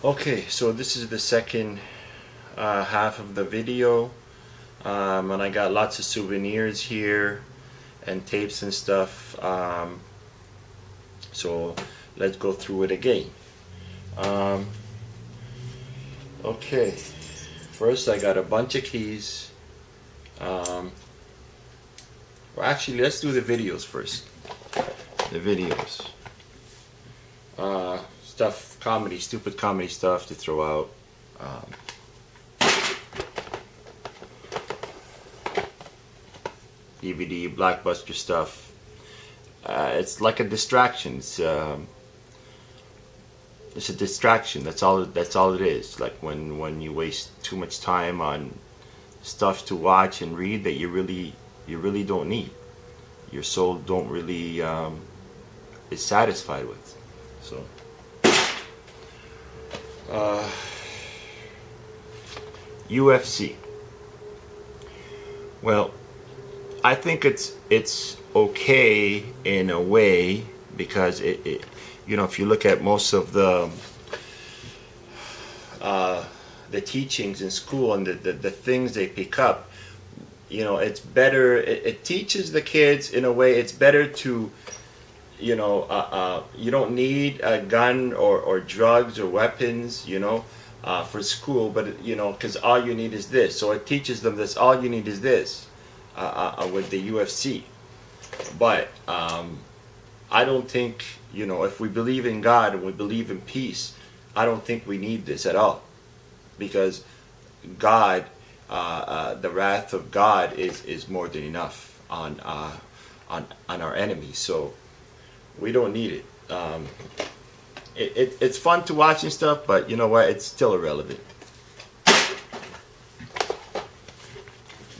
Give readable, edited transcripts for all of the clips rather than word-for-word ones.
Okay, so this is the second half of the video, and I got lots of souvenirs here and tapes and stuff, so let's go through it again. Okay, first I got a bunch of keys. Well, actually, let's do the videos first. The videos. Stuff, comedy, stupid comedy stuff to throw out. DVD, blockbuster stuff. It's like a distraction. It's a distraction. That's all it is. Like when you waste too much time on stuff to watch and read that you really don't need. Your soul don't really is satisfied with. So UFC. Well, I think it's okay in a way, because it you know, if you look at most of the teachings in school and the things they pick up, you know, it's better. It teaches the kids in a way. It's better to, you know, you don't need a gun or drugs or weapons, you know, for school, but you know, because all you need is this. So it teaches them this. All you need is this with the UFC. But I don't think, you know, if we believe in God and we believe in peace, I don't think we need this at all, because God, the wrath of God is more than enough on our enemies. So we don't need it. It's fun to watch and stuff, but you know what? It's still irrelevant.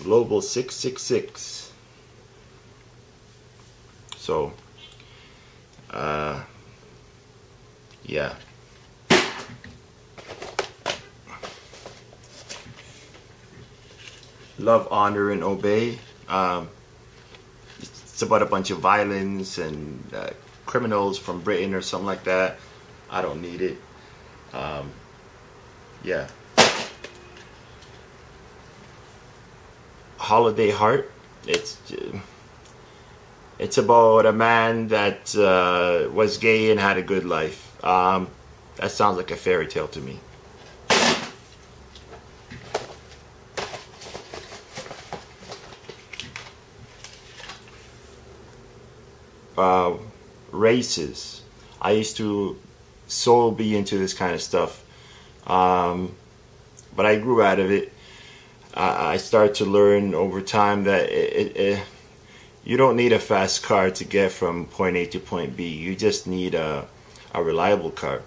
Global 666. So, yeah. Love, honor, and obey. It's about a bunch of violence and criminals from Britain or something like that. I don't need it. Yeah. Holiday Heart. It's about a man that was gay and had a good life. That sounds like a fairy tale to me. Races. I used to so be into this kind of stuff, but I grew out of it. I started to learn over time that you don't need a fast car to get from point A to point B. You just need a reliable car.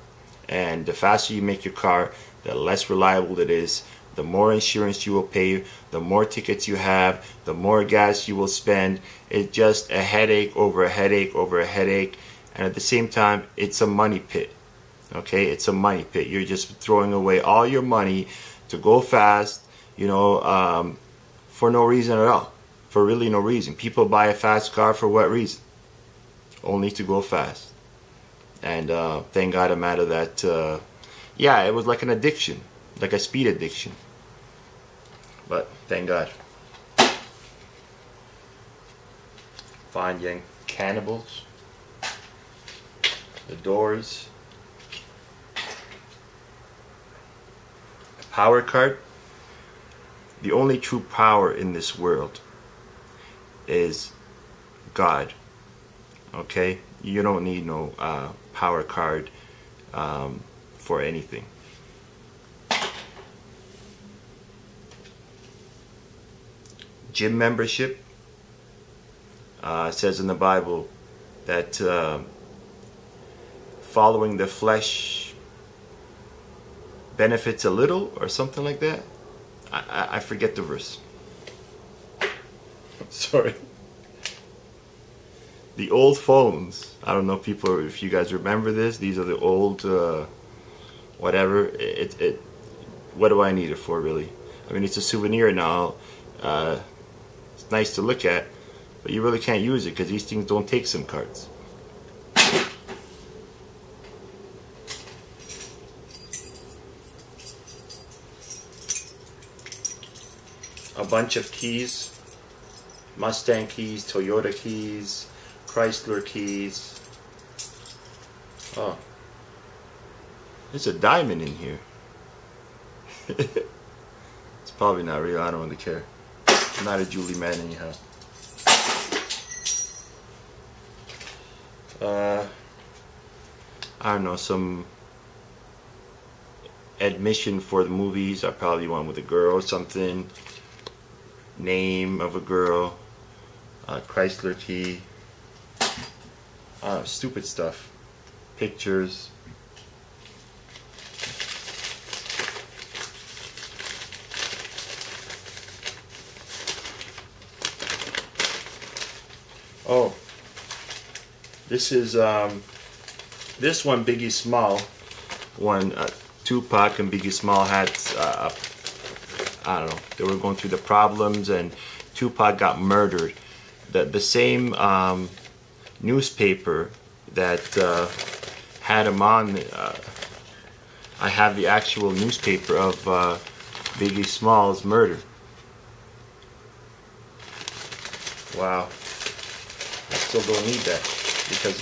And the faster you make your car, the less reliable it is. The more insurance you will pay, the more tickets you have, the more gas you will spend. It's just a headache over a headache over a headache. And at the same time, it's a money pit. Okay, it's a money pit. You're just throwing away all your money to go fast, you know, for no reason at all. For really no reason. People buy a fast car for what reason? Only to go fast. And thank God I'm out of that. Yeah, it was like an addiction, like a speed addiction. But thank God. Fine young cannibals. The Doors. A power card. The only true power in this world is God. Okay? You don't need no power card for anything. Gym membership. It says in the Bible that following the flesh benefits a little, or something like that. I forget the verse. Sorry. The old phones. I don't know, people, if you guys remember this. These are the old whatever. What do I need it for, really? I mean, it's a souvenir now. It's nice to look at, but you really can't use it because these things don't take SIM cards. a bunch of keys. Mustang keys, Toyota keys, Chrysler keys. Oh, there's a diamond in here. It's probably not real. I don't really care. I'm not a jewelry man anyhow. I don't know, some admission for the movies. I probably went with a girl or something. Name of a girl. Chrysler key. Stupid stuff. Pictures. Oh, this is this one Biggie Small one. Tupac and Biggie Small had I don't know, they were going through the problems and Tupac got murdered. The same newspaper that had him on, I have the actual newspaper of Biggie Small's murder. Wow. I still don't need that because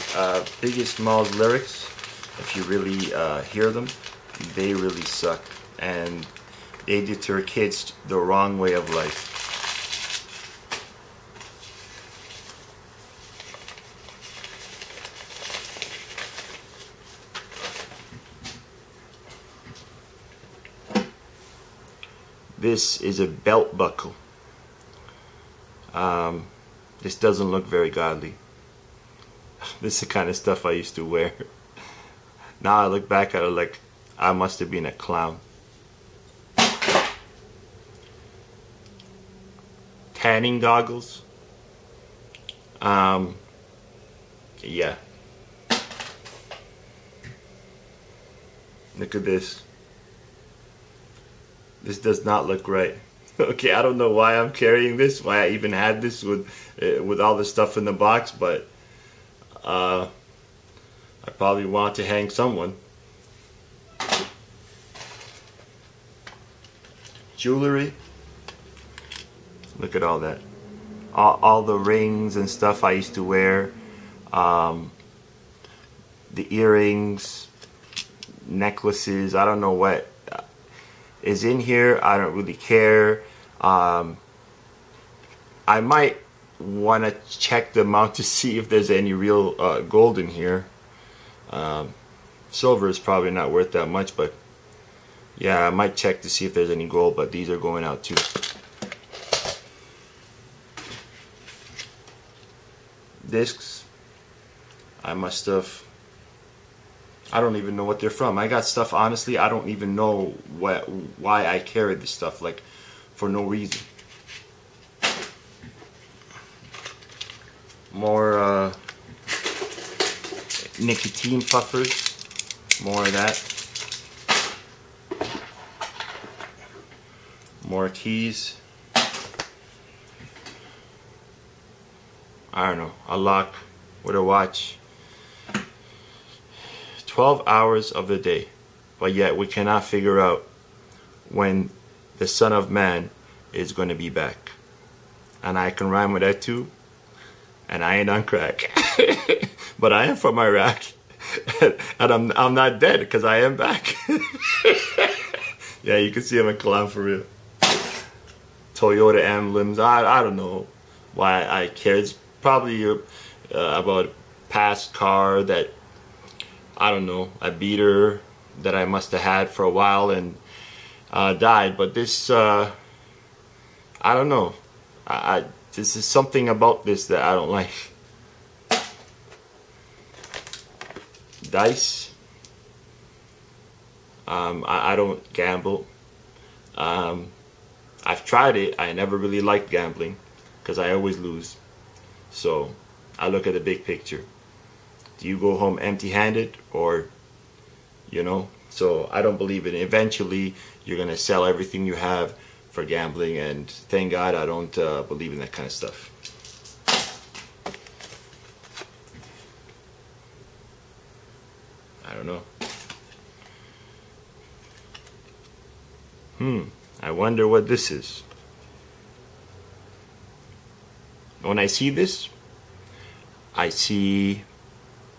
Biggie Small's lyrics, if you really hear them, they really suck and they deter kids the wrong way of life. This is a belt buckle. This doesn't look very godly. This is the kind of stuff I used to wear. Now I look back at it like I must have been a clown. Tanning goggles. Yeah. Look at this. This does not look right. Okay, I don't know why I'm carrying this, why I even had this with all the stuff in the box, but I probably want to hang someone. Jewelry. Look at all that. All the rings and stuff I used to wear. The earrings, necklaces, I don't know what is in here. I don't really care. I might want to check them out to see if there's any real gold in here. Silver is probably not worth that much, but yeah, I might check to see if there's any gold, but these are going out too. Discs, I must have, I don't even know what they're from. I got stuff, honestly, I don't even know why I carried this stuff, like, for no reason. More nicotine puffers, more of that. More keys. I don't know, a lock with a watch. 12 hours of the day, but yet we cannot figure out when the Son of Man is going to be back. And I can rhyme with that too. And I ain't on crack. But I am from Iraq. And I'm not dead because I am back. Yeah, you can see I'm a clown for real. Toyota emblems. I don't know why I care. It's probably about a past car that, I don't know, a beater that I must have had for a while and died. But this, I don't know. This is something about this that I don't like. Dice. I don't gamble. I've tried it. I never really liked gambling because I always lose. So I look at the big picture. Do you go home empty-handed, or, you know? So I don't believe in it. Eventually you're gonna sell everything you have for gambling, and thank God I don't believe in that kind of stuff. I don't know. I wonder what this is. when I see this, I see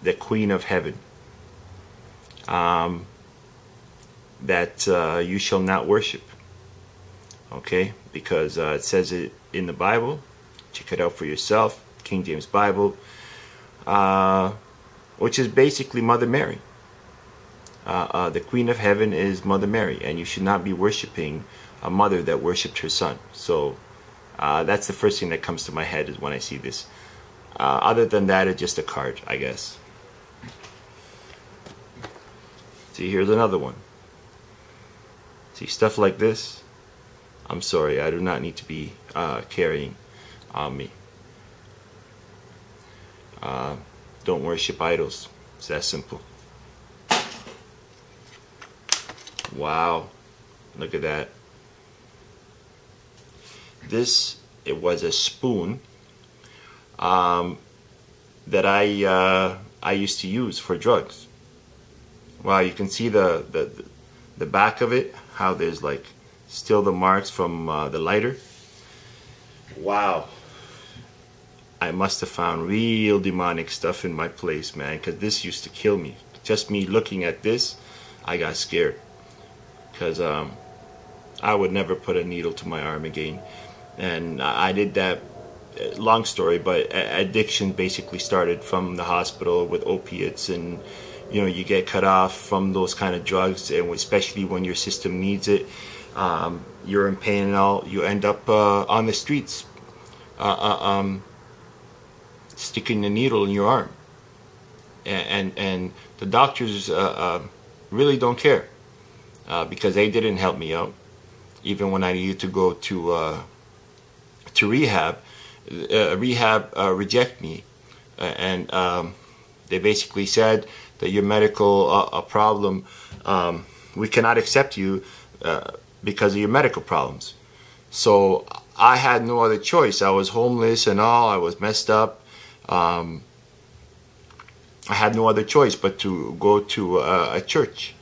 the Queen of Heaven. That you shall not worship. Okay, because it says it in the Bible. Check it out for yourself. King James Bible, which is basically Mother Mary. The Queen of Heaven is Mother Mary, and you should not be worshiping a mother that worshipped her son. So that's the first thing that comes to my head is when I see this. Other than that, it's just a card, I guess. See, here's another one. See, stuff like this, I'm sorry, I do not need to be carrying on me. Don't worship idols. It's that simple. Wow, look at that. This, it was a spoon that I used to use for drugs. Wow, you can see the back of it, how there's like still the marks from the lighter. Wow, I must have found real demonic stuff in my place, man, because this used to kill me. Just me looking at this, I got scared, because I would never put a needle to my arm again. And I did that, long story, but addiction basically started from the hospital with opiates, and you know, you get cut off from those kind of drugs, and especially when your system needs it, you're in pain and all, you end up on the streets, sticking the needle in your arm, and the doctors really don't care, because they didn't help me out. Even when I needed to go to rehab, reject me, and they basically said that your medical problem, we cannot accept you because of your medical problems. So I had no other choice. I was homeless and all. I was messed up. I had no other choice but to go to a church,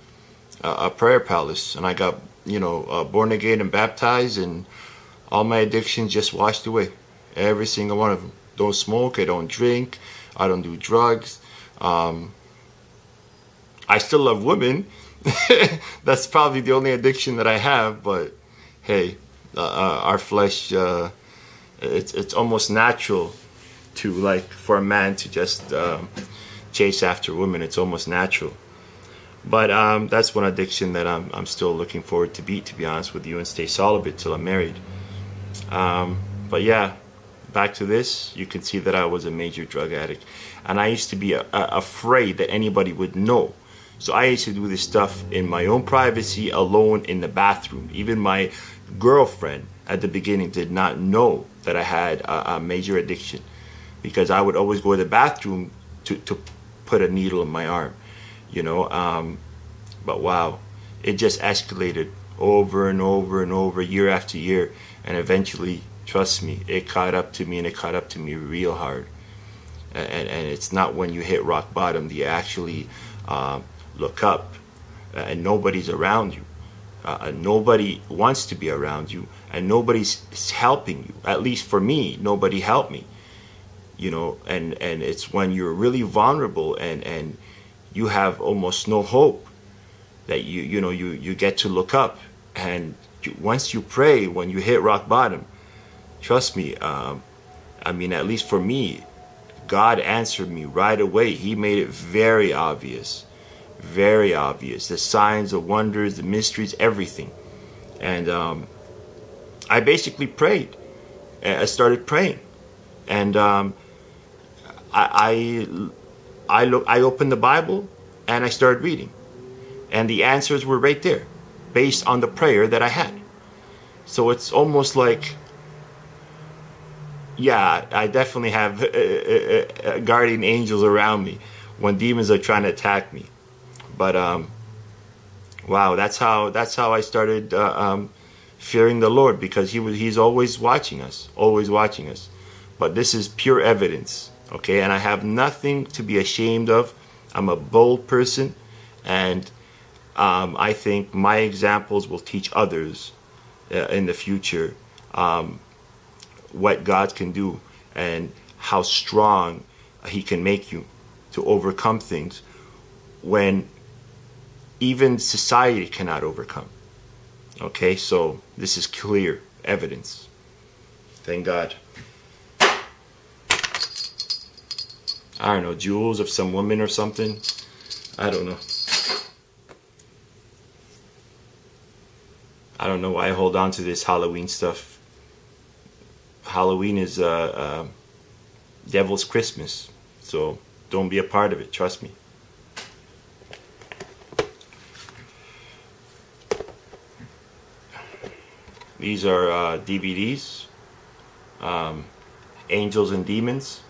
a prayer palace, and I got, you know, born again and baptized, and all my addictions just washed away. Every single one of them. Don't smoke. I don't drink. I don't do drugs. I still love women. That's probably the only addiction that I have. But hey, our flesh, it's almost natural to, like, for a man to just chase after women. It's almost natural. But that's one addiction that I'm still looking forward to be honest with you, and stay celibate till I'm married. But yeah, back to this, you can see that I was a major drug addict, and I used to be afraid that anybody would know. So I used to do this stuff in my own privacy, alone in the bathroom. Even my girlfriend at the beginning did not know that I had a major addiction, because I would always go to the bathroom to put a needle in my arm, you know. But wow, it just escalated over and over and over, year after year, and eventually, trust me, it caught up to me, and it caught up to me real hard. And it's not when you hit rock bottom that you actually look up, and nobody's around you. Nobody wants to be around you, and nobody's helping you. At least for me, nobody helped me. You know, and it's when you're really vulnerable and you have almost no hope that you get to look up. And once you pray, when you hit rock bottom, trust me, I mean, at least for me, God answered me right away. He made it very obvious. Very obvious. The signs, the wonders, the mysteries, everything. And I basically prayed. I started praying. And I opened the Bible and I started reading. And the answers were right there, based on the prayer that I had. So it's almost like, yeah, I definitely have guardian angels around me when demons are trying to attack me. But wow, that's how I started fearing the Lord, because He's always watching us, always watching us. But this is pure evidence, okay? And I have nothing to be ashamed of. I'm a bold person, and I think my examples will teach others in the future what God can do. and how strong he can make you to overcome things when even society cannot overcome. Okay, so this is clear evidence. Thank God. I don't know, jewels of some woman or something. I don't know. I don't know why I hold on to this Halloween stuff. Halloween is devil's Christmas, so don't be a part of it, trust me. These are DVDs, Angels and Demons.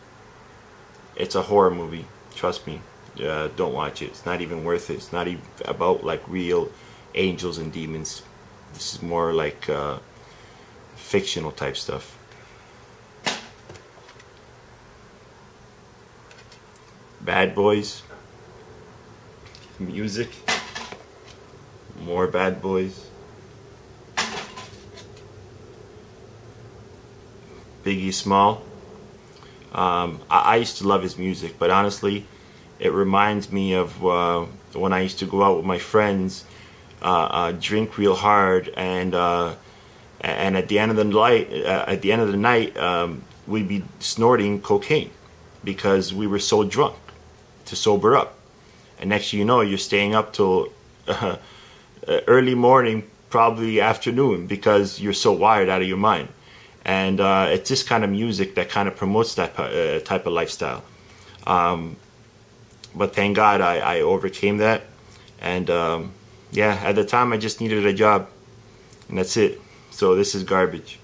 It's a horror movie, trust me. Don't watch it, it's not even worth it. It's not even about like real angels and demons. This is more like fictional type stuff. Bad Boys. Music. More Bad Boys. Biggie Small. I used to love his music, but honestly, it reminds me of when I used to go out with my friends, drink real hard, and at the end of the night, we'd be snorting cocaine because we were so drunk to sober up. And next thing you know, you're staying up till early morning, probably afternoon, because you're so wired out of your mind. And it's this kind of music that kind of promotes that type of lifestyle. But thank God I overcame that. And yeah, at the time I just needed a job. And that's it. So this is garbage.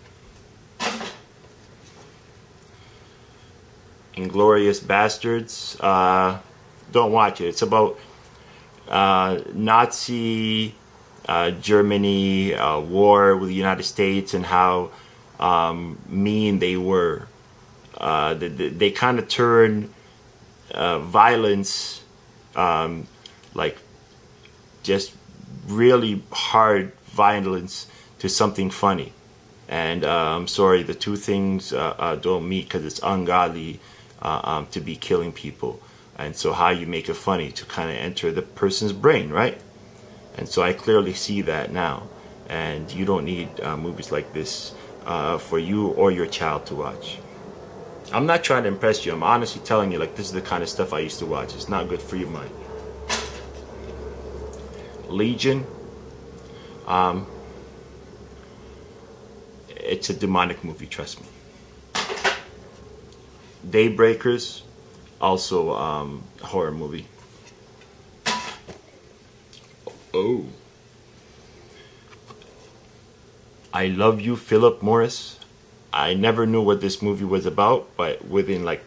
Inglorious Bastards. Don't watch it. It's about Nazi Germany war with the United States and how mean they were. They kind of turn violence, like just really hard violence, to something funny. And I'm sorry, the two things don't meet, because it's ungodly to be killing people. And so how you make it funny to kind of enter the person's brain, right? And so I clearly see that now. And you don't need movies like this for you or your child to watch. I'm not trying to impress you. I'm honestly telling you, like, this is the kind of stuff I used to watch. It's not good for your mind. Legion. It's a demonic movie, trust me. Daybreakers. Also a horror movie. Oh. I Love You, Philip Morris. I never knew what this movie was about, but within like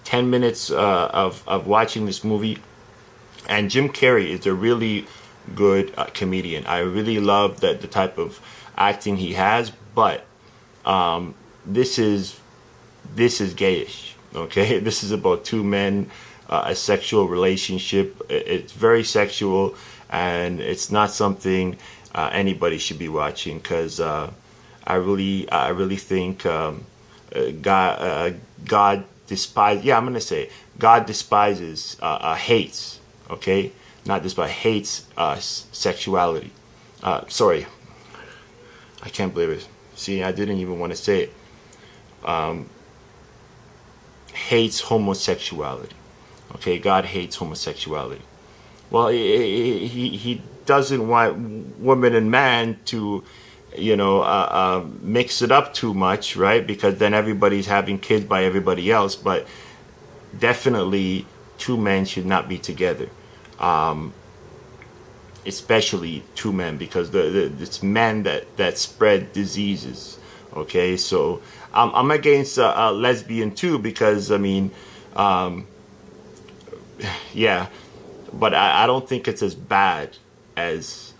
10 minutes of watching this movie, and Jim Carrey is a really good comedian. I really love the type of acting he has, but this is gayish. Okay, this is about two men, a sexual relationship. It's very sexual, and it's not something anybody should be watching, because I really think God despises. Yeah, I'm gonna say God despises, hates. Okay, not despise, hates sexuality. Sorry, I can't believe it. See, I didn't even want to say it. Hates homosexuality. Okay, God hates homosexuality. Well, he doesn't want woman and man to, you know, mix it up too much, right? Because then everybody's having kids by everybody else. But definitely, two men should not be together, especially two men, because it's men that spread diseases. Okay, so I'm against lesbian too, because I mean, yeah, but I don't think it's as bad as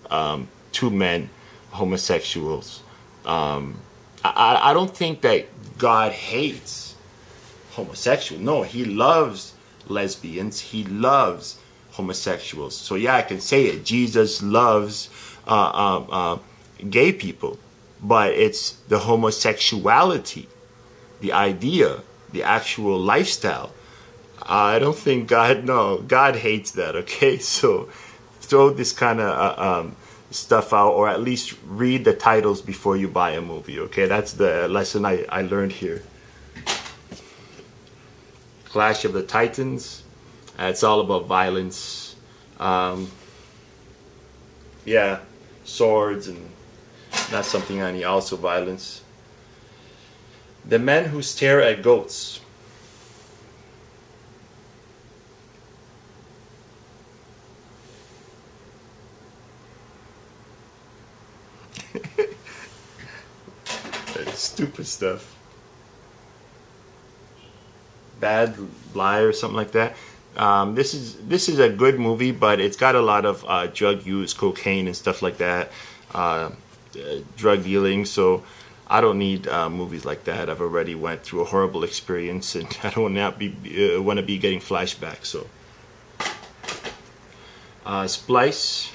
two men homosexuals. I don't think that God hates homosexuals. No, he loves lesbians. He loves homosexuals. So yeah, I can say it. Jesus loves gay people, but it's the homosexuality the idea, the actual lifestyle, I don't think God, no, God hates that, okay? So throw this kind of stuff out, or at least read the titles before you buy a movie, okay? That's the lesson I learned here. Clash of the Titans, it's all about violence. Yeah, swords, and that's something I need, also violence. The Men Who Stare at Goats. Stupid stuff. Bad Liar or something like that. This is a good movie, but it's got a lot of drug use, cocaine and stuff like that, drug dealing. So I don't need movies like that. I've already went through a horrible experience, and I don't want to be getting flashbacks. So Splice.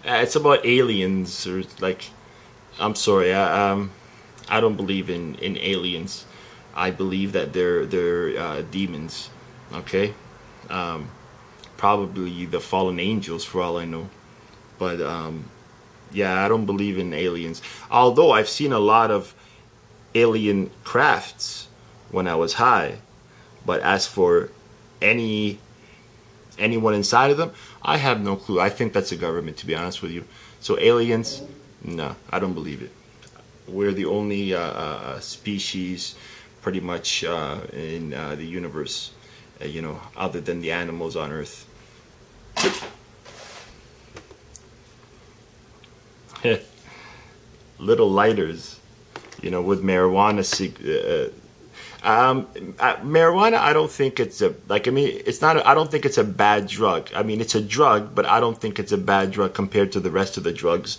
It's about aliens, or like, I'm sorry, I don't believe in aliens. I believe that they're demons. Okay, probably the fallen angels for all I know. But yeah, I don't believe in aliens. Although I've seen a lot of alien crafts when I was high. But as for anyone inside of them, I have no clue. I think that's the government, to be honest with you. So aliens, no, I don't believe it. We're the only species pretty much in the universe, you know, other than the animals on Earth. Little lighters, you know, with marijuana. Marijuana, I don't think it's a, like, I mean, it's not, I don't think it's a bad drug. I mean, it's a drug, but I don't think it's a bad drug compared to the rest of the drugs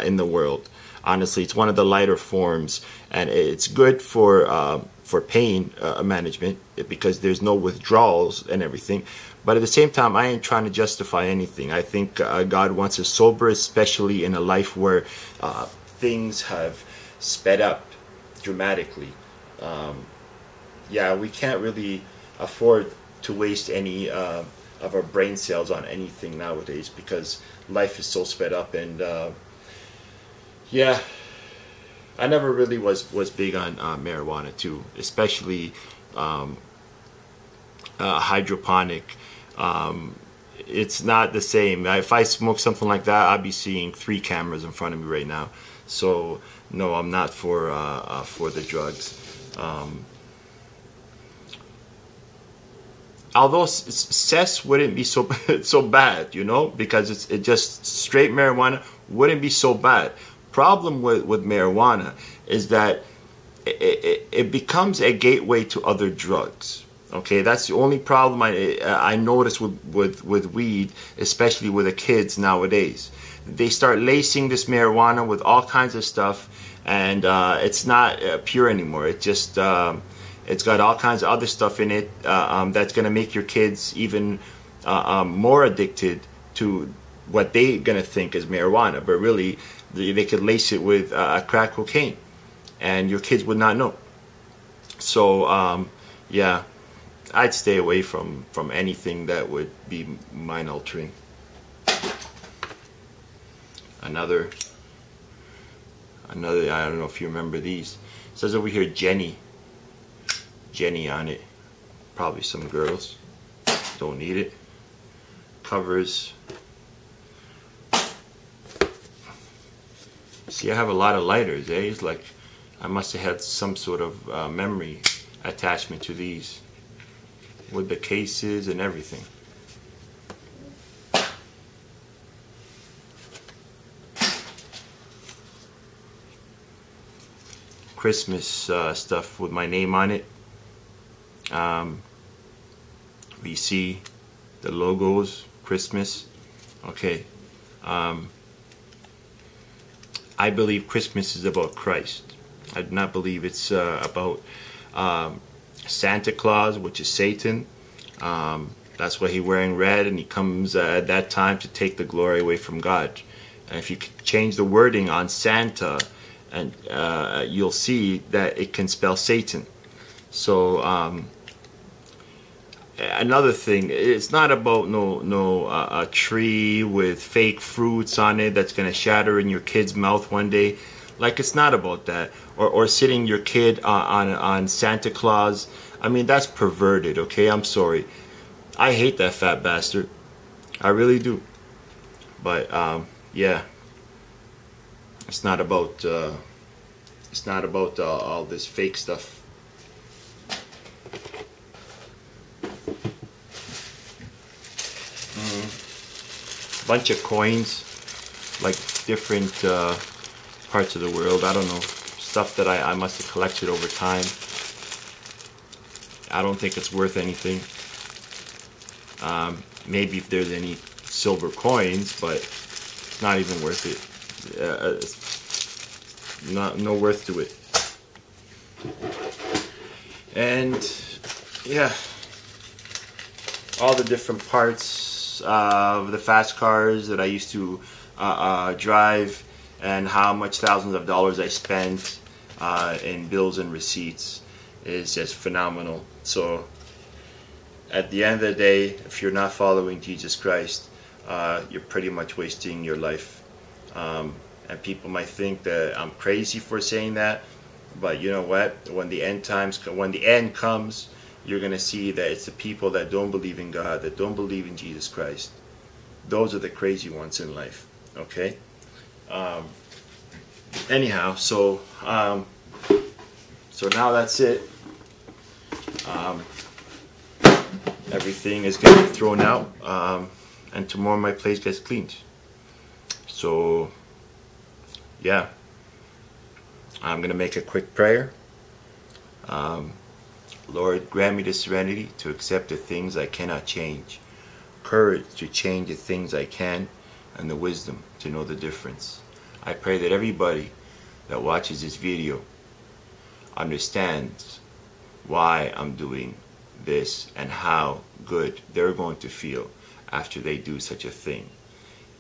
in the world. Honestly, it's one of the lighter forms, and it's good for pain management because there's no withdrawals and everything. But at the same time, I ain't trying to justify anything. I think God wants us sober, especially in a life where things have sped up dramatically. Yeah, we can't really afford to waste any of our brain cells on anything nowadays because life is so sped up. And yeah, I never really was big on marijuana too, especially hydroponic. It's not the same. If I smoke something like that, I'd be seeing 3 cameras in front of me right now. So no, I'm not for the drugs. Although cess wouldn't be so so bad, you know, because it just straight marijuana wouldn't be so bad. Problem with marijuana is that it becomes a gateway to other drugs. Okay, that's the only problem I notice with weed, especially with the kids nowadays. They start lacing this marijuana with all kinds of stuff, and it's not pure anymore. It just it's got all kinds of other stuff in it that's going to make your kids even more addicted to what they're going to think is marijuana. But really, they could lace it with crack cocaine, and your kids would not know. So, yeah, I'd stay away from anything that would be mind-altering. Another, I don't know if you remember these. It says over here, Jenny on it. Probably some girls. Don't need it. Covers. See, I have a lot of lighters, eh? It's like I must have had some sort of memory attachment to these with the cases and everything. Christmas stuff with my name on it. We see the logos, Christmas. Okay. I believe Christmas is about Christ. I do not believe it's about Santa Claus, which is Satan. That's why he's wearing red, and he comes at that time to take the glory away from God. And if you change the wording on Santa and you'll see that it can spell Satan. So another thing, it's not about a tree with fake fruits on it that's gonna shatter in your kid's mouth one day. Like, it's not about that. Or sitting your kid on Santa Claus. I mean, that's perverted, okay? I'm sorry. I hate that fat bastard. I really do. But yeah, it's not about all this fake stuff. Bunch of coins, like different parts of the world. I don't know, stuff that I must have collected over time. I don't think it's worth anything. Maybe if there's any silver coins, but it's not even worth it. No worth to it. And yeah, all the different parts of the fast cars that I used to drive, and how much thousands of dollars I spent in bills and receipts is just phenomenal. So at the end of the day, if you're not following Jesus Christ, you're pretty much wasting your life. And people might think that I'm crazy for saying that, but you know what? When the end comes, you're gonna see that it's the people that don't believe in God, that don't believe in Jesus Christ. Those are the crazy ones in life. Okay. Anyhow, so now that's it. Everything is gonna be thrown out, and tomorrow my place gets cleaned. So yeah, I'm gonna make a quick prayer. Lord, grant me the serenity to accept the things I cannot change, courage to change the things I can, and the wisdom to know the difference. I pray that everybody that watches this video understands why I'm doing this and how good they're going to feel after they do such a thing.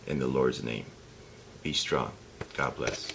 In the Lord's name, be strong. God bless.